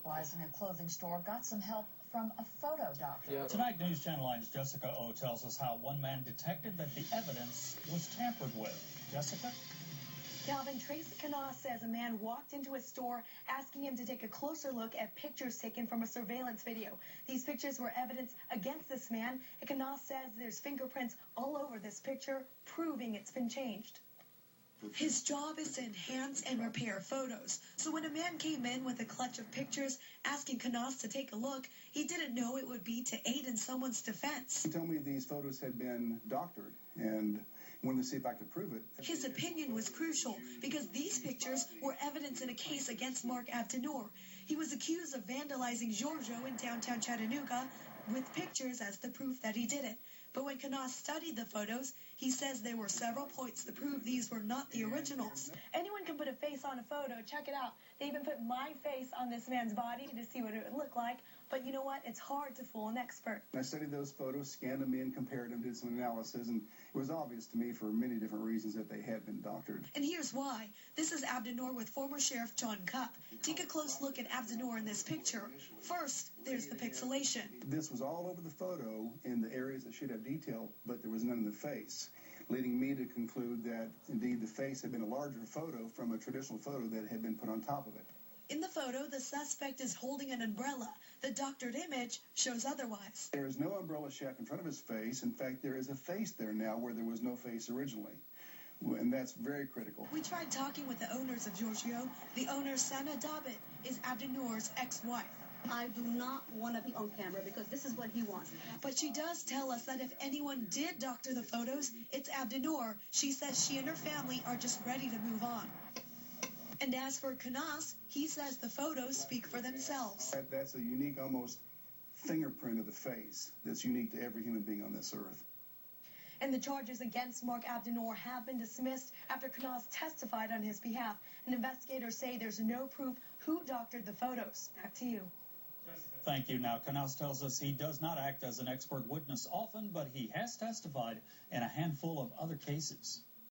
supervising a clothing store got some help from a photo doctor. Yeah. Tonight, News Channel 9's Jessica O tells us how one man detected that the evidence was tampered with. Jessica? Calvin, Tracy Canas says a man walked into a store asking him to take a closer look at pictures taken from a surveillance video. These pictures were evidence against this man, and Canas says there's fingerprints all over this picture, proving it's been changed. His job is to enhance and repair photos. So when a man came in with a clutch of pictures asking Canas to take a look, he didn't know it would be to aid in someone's defense. He told me these photos had been doctored and wanted to see if I could prove it. His opinion was crucial because these pictures were evidence in a case against Murad Abdelnour. He was accused of vandalizing Giorgio in downtown Chattanooga with pictures as the proof that he did it. But when Canas studied the photos, he says there were several points to prove these were not the originals. Anyone can put a face on a photo. Check it out. They even put my face on this man's body to see what it would look like. But you know what? It's hard to fool an expert. I studied those photos, scanned them in, compared them, did some analysis, and it was obvious to me for many different reasons that they had been doctored. And here's why. This is Abdelnour with former Sheriff John Cupp. Take a close look at Abdelnour in this picture. First, there's the pixelation. This was all over the photo in the areas that should have detail, but there was none in the face, leading me to conclude that, indeed, the face had been a larger photo from a traditional photo that had been put on top of it. In the photo, the suspect is holding an umbrella. The doctored image shows otherwise. There is no umbrella shape in front of his face. In fact, there is a face there now where there was no face originally. And that's very critical. We tried talking with the owners of Giorgio. The owner, Sana Dabbit, is Abdelnour's ex-wife. I do not want to be on camera because this is what he wants. But she does tell us that if anyone did doctor the photos, it's Abdelnour. She says she and her family are just ready to move on. And as for Canas, he says the photos speak for themselves. That's a unique, almost fingerprint of the face that's unique to every human being on this earth. And the charges against Murad Abdelnour have been dismissed after Canas testified on his behalf. And investigators say there's no proof who doctored the photos. Back to you. Thank you. Now, Canas tells us he does not act as an expert witness often, but he has testified in a handful of other cases.